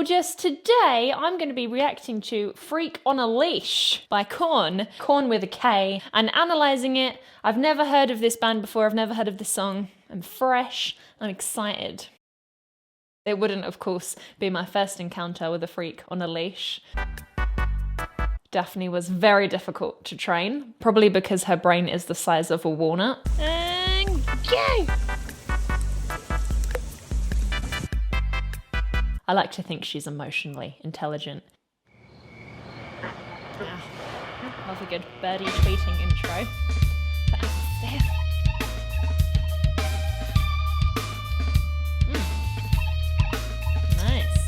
gorgeous. Today I'm going to be reacting to Freak on a Leash by Korn, Korn with a K, and analysing it. I've never heard of this band before, I've never heard of this song. I'm fresh, I'm excited. It wouldn't, of course, be my first encounter with a freak on a leash. Daphne was very difficult to train, probably because her brain is the size of a walnut. And go! I like to think she's emotionally intelligent. Love a good birdie tweeting intro. Nice.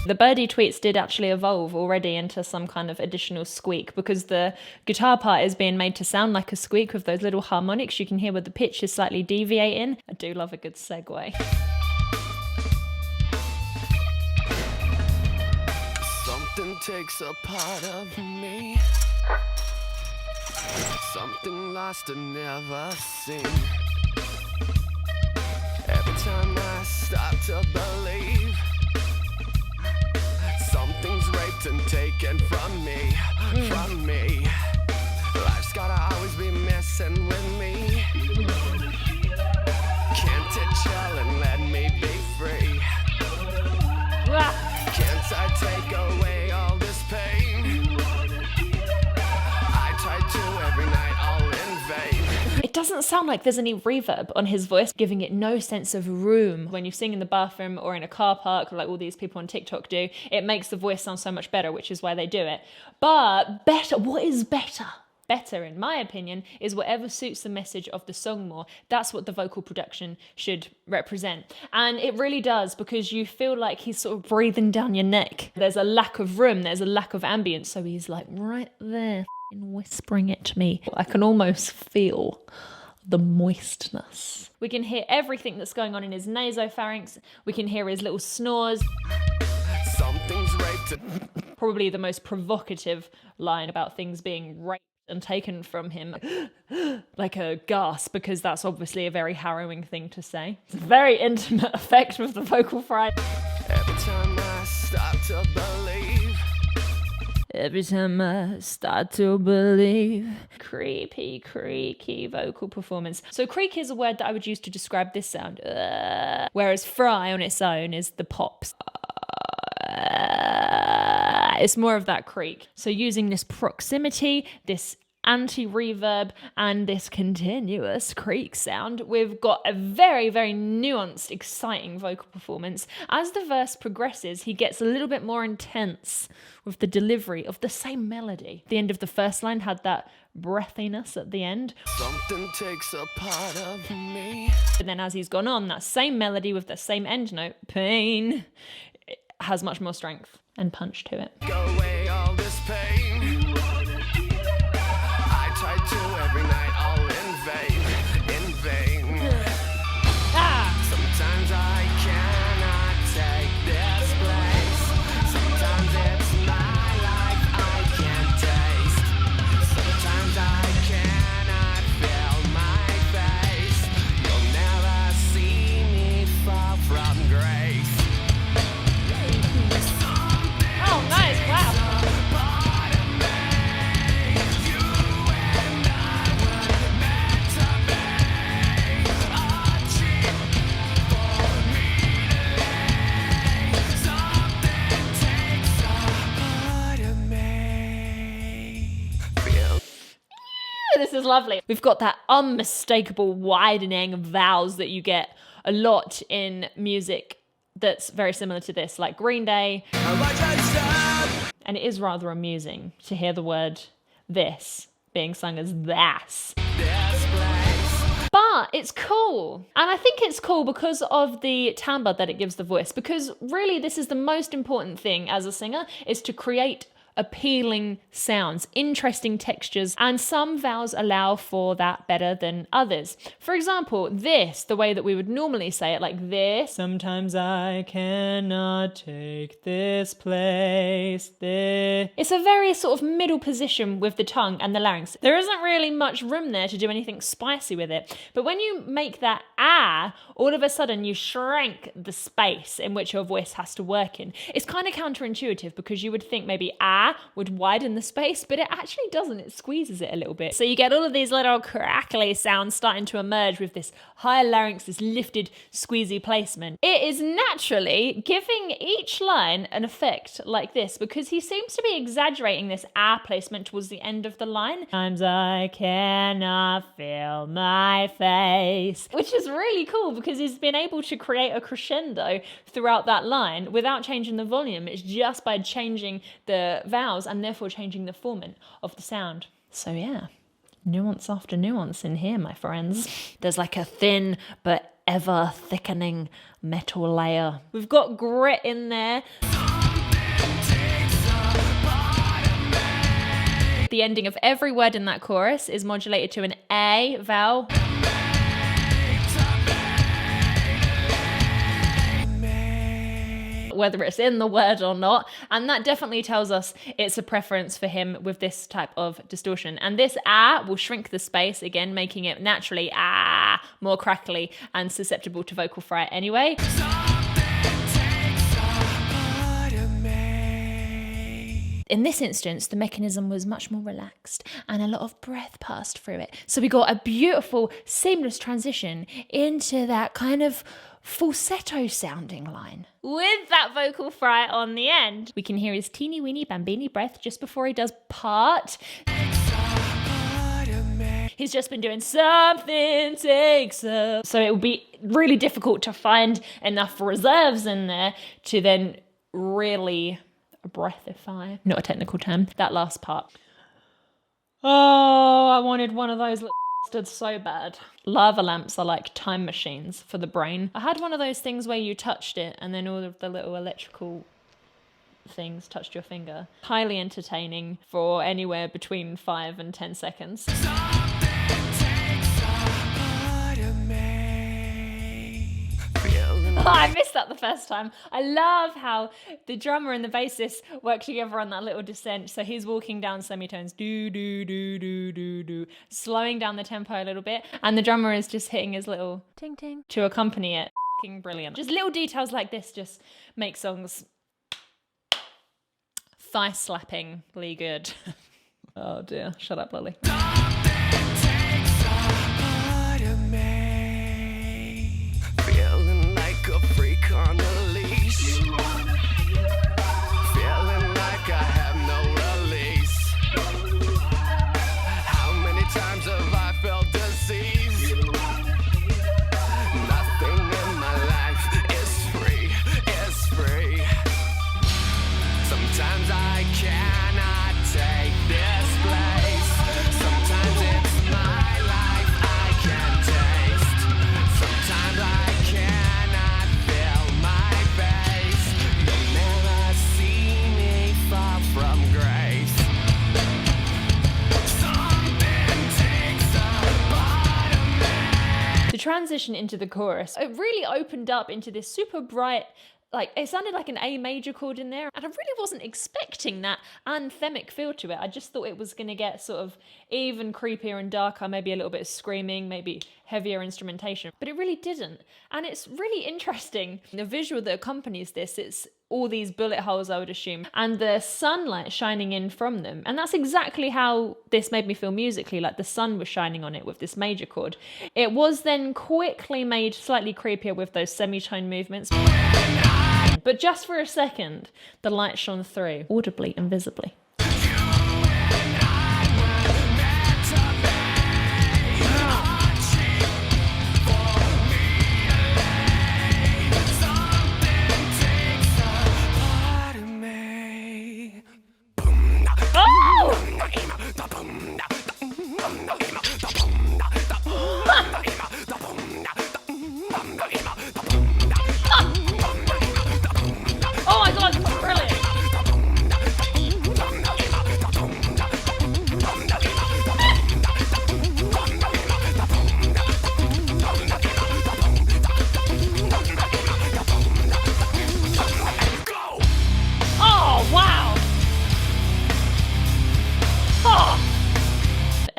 The birdie tweets did actually evolve already into some kind of additional squeak because the guitar part is being made to sound like a squeak with those little harmonics you can hear where the pitch is slightly deviating. I do love a good segue. Something takes a part of me, something lost and never seen. Every time I start to believe something's raped and taken from me, from me. Life's gotta always be messing with me. Can't it chill and let me be free? Can't I take away all this pain? I try to every night, all in vain. It doesn't sound like there's any reverb on his voice, giving it no sense of room. When you sing in the bathroom or in a car park, like all these people on TikTok do, it makes the voice sound so much better, which is why they do it. But better, what is better? Better, in my opinion, is whatever suits the message of the song more. That's what the vocal production should represent. And it really does, because you feel like he's sort of breathing down your neck. There's a lack of room, there's a lack of ambience, so he's like right there, whispering it to me. I can almost feel the moistness. We can hear everything that's going on in his nasopharynx. We can hear his little snores. Something's raped. Probably the most provocative line about things being raped and taken from him, like a gasp, because that's obviously a very harrowing thing to say. It's a very intimate effect with the vocal fry. Every time I start to believe. Every time I start to believe. Creepy, creaky vocal performance. So creak is a word that I would use to describe this sound. Whereas fry on its own is the pops. It's more of that creak. So using this proximity, this anti-reverb, and this continuous creak sound, we've got a very, very nuanced, exciting vocal performance. As the verse progresses, he gets a little bit more intense with the delivery of the same melody. The end of the first line had that breathiness at the end. Something takes a part of me. And then as he's gone on, that same melody with the same end note, pain, it has much more strength and punch to it. Go away all this pain. I try to every night, all in vain, in vain. Sometimes I cannot take this place. Sometimes it's my life I can't taste. Sometimes I cannot feel my face. You'll never see me fall from grace. Oh, nice, wow. This is lovely. We've got that unmistakable widening of vowels that you get a lot in music that's very similar to this, like Green Day. And it is rather amusing to hear the word this being sung as this. But it's cool. And I think it's cool because of the timbre that it gives the voice. Because really this is the most important thing as a singer, is to create appealing sounds, interesting textures, and some vowels allow for that better than others. For example, this, the way that we would normally say it, like this, sometimes I cannot take this place, this. It's a very sort of middle position with the tongue and the larynx. There isn't really much room there to do anything spicy with it. But when you make that ah, all of a sudden you shrink the space in which your voice has to work in. It's kind of counterintuitive because you would think maybe ah would widen the space, but it actually doesn't. It squeezes it a little bit. So you get all of these little crackly sounds starting to emerge with this higher larynx, this lifted, squeezy placement. It is naturally giving each line an effect like this because he seems to be exaggerating this ah placement towards the end of the line. Sometimes I cannot feel my face, which is really cool because he's been able to create a crescendo throughout that line without changing the volume. It's just by changing the vowels and therefore changing the formant of the sound. So yeah, nuance after nuance in here, my friends. There's like a thin but ever thickening metal layer. We've got grit in there. The ending of every word in that chorus is modulated to an A vowel. Whether it's in the word or not, and that definitely tells us it's a preference for him with this type of distortion. And this ah will shrink the space again, making it naturally ah more crackly and susceptible to vocal fry anyway. In this instance, the mechanism was much more relaxed and a lot of breath passed through it. So we got a beautiful, seamless transition into that kind of falsetto sounding line. With that vocal fry on the end, we can hear his teeny weeny bambini breath just before he does part. He's just been doing something takes up. So it will be really difficult to find enough reserves in there to then really breathify, not a technical term, that last part. Oh, I wanted one of those little bastards so bad. Lava lamps are like time machines for the brain. I had one of those things where you touched it and then all of the little electrical things touched your finger. Highly entertaining for anywhere between 5 and 10 seconds. Oh, I missed that the first time. I love how the drummer and the bassist work together on that little descent. So he's walking down semitones, do, do, do, do, do, do, slowing down the tempo a little bit. And the drummer is just hitting his little ting ting to accompany it. Fucking brilliant. Just little details like this just make songs thigh-slappingly good. Oh dear, shut up, Lolli. A freak on a leash, feeling like I have no release. How many times have I felt disease? Nothing in my life is free, is free. Sometimes I cannot take this place. Sometimes it's my life I can't taste. Sometimes I cannot feel my face. You'll never see me far from grace. Something takes a part of me. The transition into the chorus, it really opened up into this super bright, like it sounded like an A major chord in there, and I really wasn't expecting that anthemic feel to it. I just thought it was going to get sort of even creepier and darker, maybe a little bit of screaming, maybe heavier instrumentation, but it really didn't. And it's really interesting. The visual that accompanies this, it's all these bullet holes, I would assume, and the sunlight shining in from them. And that's exactly how this made me feel musically, like the sun was shining on it with this major chord. It was then quickly made slightly creepier with those semitone movements. But just for a second, the light shone through, audibly and visibly.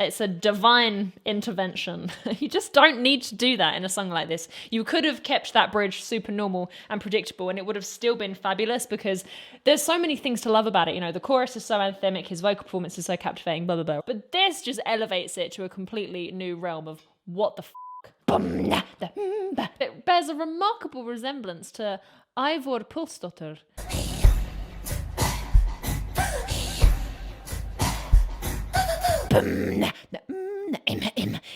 It's a divine intervention. You just don't need to do that in a song like this. You could have kept that bridge super normal and predictable and it would have still been fabulous because there's so many things to love about it. You know, the chorus is so anthemic, his vocal performance is so captivating, blah, blah, blah. But this just elevates it to a completely new realm of what the It bears a remarkable resemblance to Ivor Pulsdotter.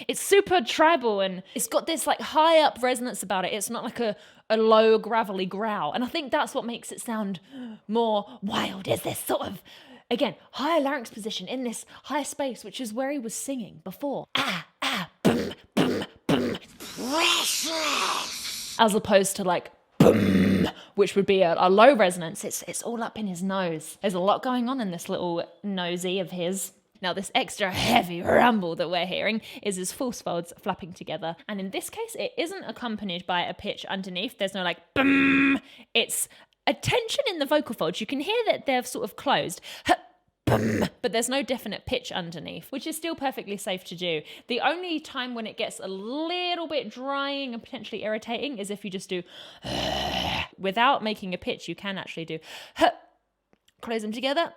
It's super tribal and it's got this like high up resonance about it. It's not like a low gravelly growl. And I think that's what makes it sound more wild, is this sort of, again, higher larynx position in this high space, which is where he was singing before. As opposed to like boom, which would be a low resonance. It's all up in his nose. There's a lot going on in this little nosy of his. Now, this extra heavy rumble that we're hearing is his false folds flapping together. And in this case, it isn't accompanied by a pitch underneath. There's no like boom. It's a tension in the vocal folds. You can hear that they're sort of closed. But there's no definite pitch underneath, which is still perfectly safe to do. The only time when it gets a little bit drying and potentially irritating is if you just do without making a pitch. You can actually do close them together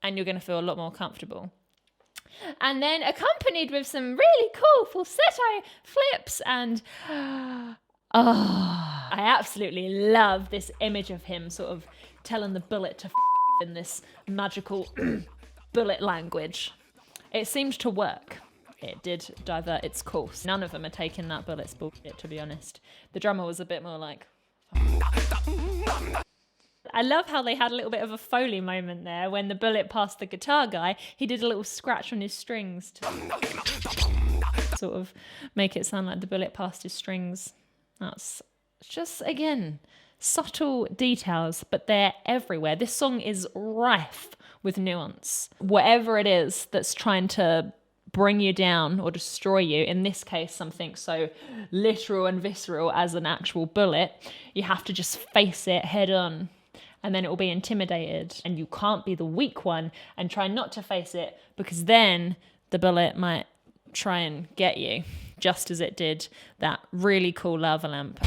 and you're going to feel a lot more comfortable. And then accompanied with some really cool falsetto flips and I absolutely love this image of him sort of telling the bullet to in this magical bullet language. It seemed to work. It did divert its course. None of them are taking that bullet's bullshit, to be honest. The drummer was a bit more like... I love how they had a little bit of a Foley moment there. When the bullet passed the guitar guy, he did a little scratch on his strings to sort of make it sound like the bullet passed his strings. That's just, again, subtle details, but they're everywhere. This song is rife with nuance. Whatever it is that's trying to bring you down or destroy you, in this case something so literal and visceral as an actual bullet, you have to just face it head on. And then it will be intimidated. And you can't be the weak one and try not to face it, because then the bullet might try and get you, just as it did that really cool lava lamp.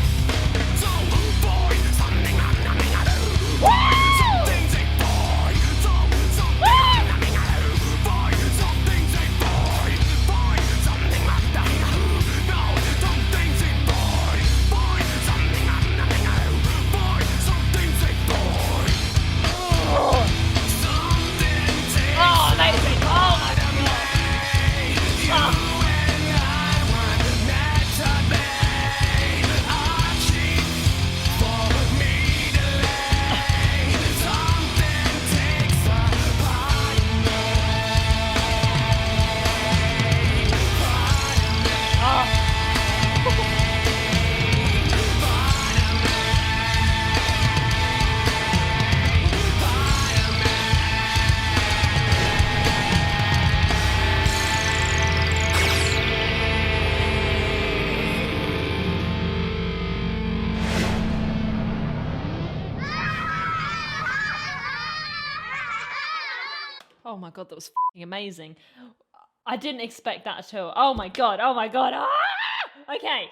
Oh my God, that was f***ing amazing. I didn't expect that at all. Oh my God. Ah! Okay.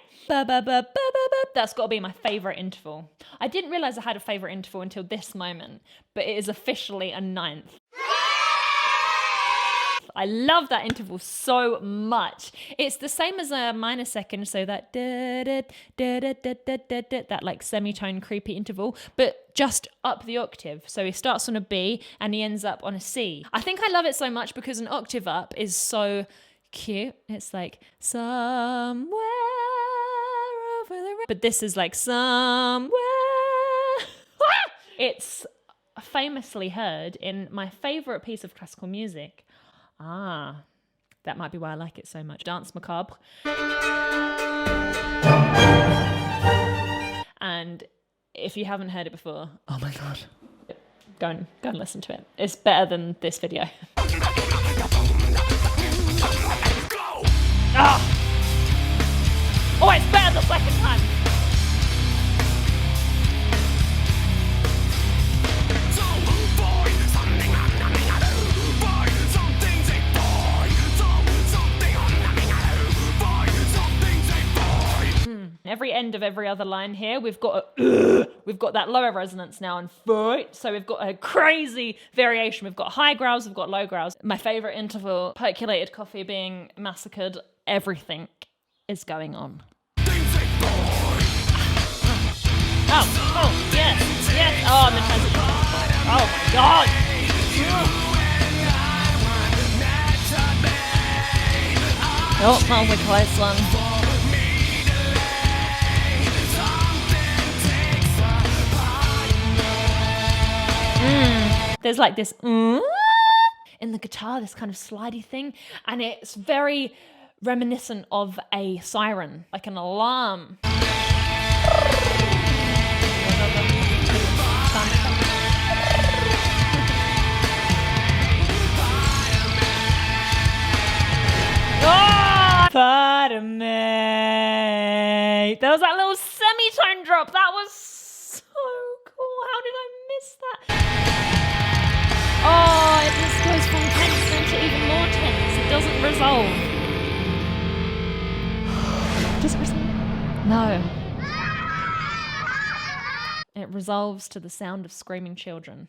That's got to be my favourite interval. I didn't realise I had a favourite interval until this moment, but it is officially a 9th. I love that interval so much. It's the same as a minor second, so that that like semitone creepy interval, but just up the octave. So he starts on a B and he ends up on a C. I think I love it so much because an octave up is so cute. It's like somewhere over the... But this is like somewhere... It's famously heard in my favourite piece of classical music. Ah, that might be why I like it so much. Danse Macabre. And if you haven't heard it before, oh my God, go and listen to it. It's better than this video. Oh, it's better the second time. end of every other line here. We've got that lower resonance now and fight. So we've got a crazy variation. We've got high growls, we've got low growls. My favorite interval, percolated coffee being massacred. Everything is going on. Oh, yes. Oh, and the transition. Oh my God. Oh, that was a close one. There's like this in the guitar, this kind of slidey thing, and it's very reminiscent of a siren, like an alarm. Oh, part of me. There was that little semitone drop. That was so cool. How did I miss that? Oh, it just goes from tense into even more tense. It doesn't resolve. Does it resolve? No. It resolves to the sound of screaming children,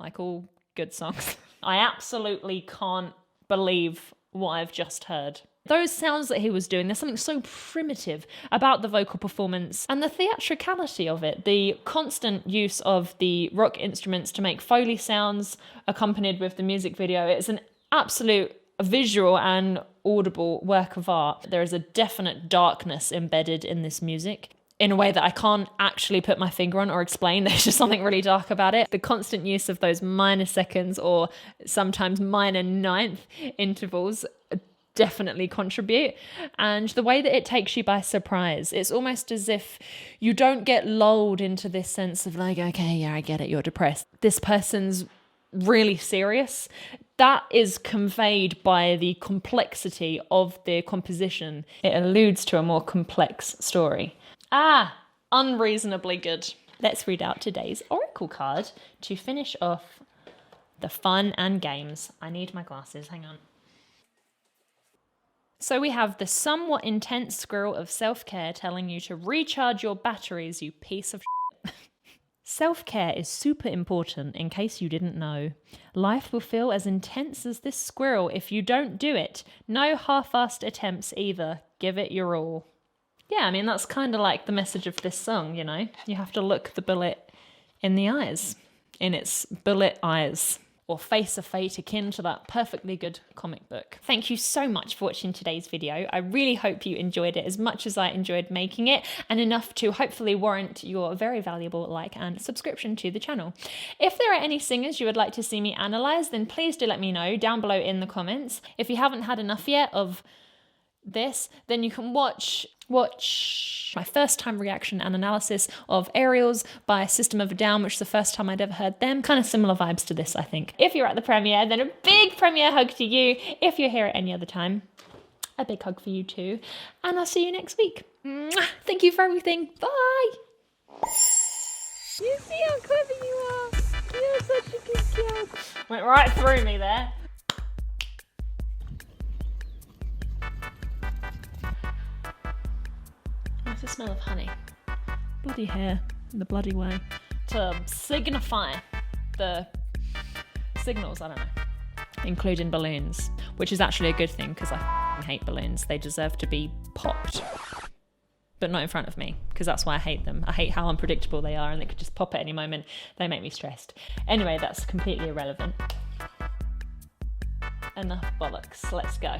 like all good songs. I absolutely can't believe what I've just heard. Those sounds that he was doing, there's something so primitive about the vocal performance and the theatricality of it. The constant use of the rock instruments to make Foley sounds accompanied with the music video. It's an absolute visual and audible work of art. There is a definite darkness embedded in this music in a way that I can't actually put my finger on or explain. There's just something really dark about it. The constant use of those minor seconds or sometimes minor ninth intervals definitely contribute, and the way that it takes you by surprise. It's almost as if you don't get lulled into this sense of like, okay, yeah, I get it, you're depressed. This person's really serious. That is conveyed by the complexity of the composition. It alludes to a more complex story. Unreasonably good. Let's read out today's oracle card to finish off the fun and games. I need my glasses, hang on. So we have the somewhat intense squirrel of self-care telling you to recharge your batteries, you piece of shit. Self-care is super important in case you didn't know. Life will feel as intense as this squirrel if you don't do it. No half-assed attempts either. Give it your all. Yeah, I mean, that's kind of like the message of this song, you know? You have to look the bullet in the eyes, in its bullet eyes. Or face a fate akin to that perfectly good comic book. Thank you so much for watching today's video. I really hope you enjoyed it as much as I enjoyed making it, and enough to hopefully warrant your very valuable like and subscription to the channel. If there are any singers you would like to see me analyse, then please do let me know down below in the comments. If you haven't had enough yet of this, then you can watch my first time reaction and analysis of Aerials by System of a Down, which is the first time I'd ever heard them. Kind of similar vibes to this, I think. If you're at the premiere, then a big premiere hug to you. If you're here at any other time, a big hug for you too. And I'll see you next week. Mwah! Thank you for everything. Bye! You see how clever you are. You're such a good girl. Went right through me there. The smell of honey. Bloody hair in the bloody way. To signify the signals, I don't know. Including balloons. Which is actually a good thing because I hate balloons. They deserve to be popped. But not in front of me, because that's why I hate them. I hate how unpredictable they are and they could just pop at any moment. They make me stressed. Anyway, that's completely irrelevant. Enough bollocks. Let's go.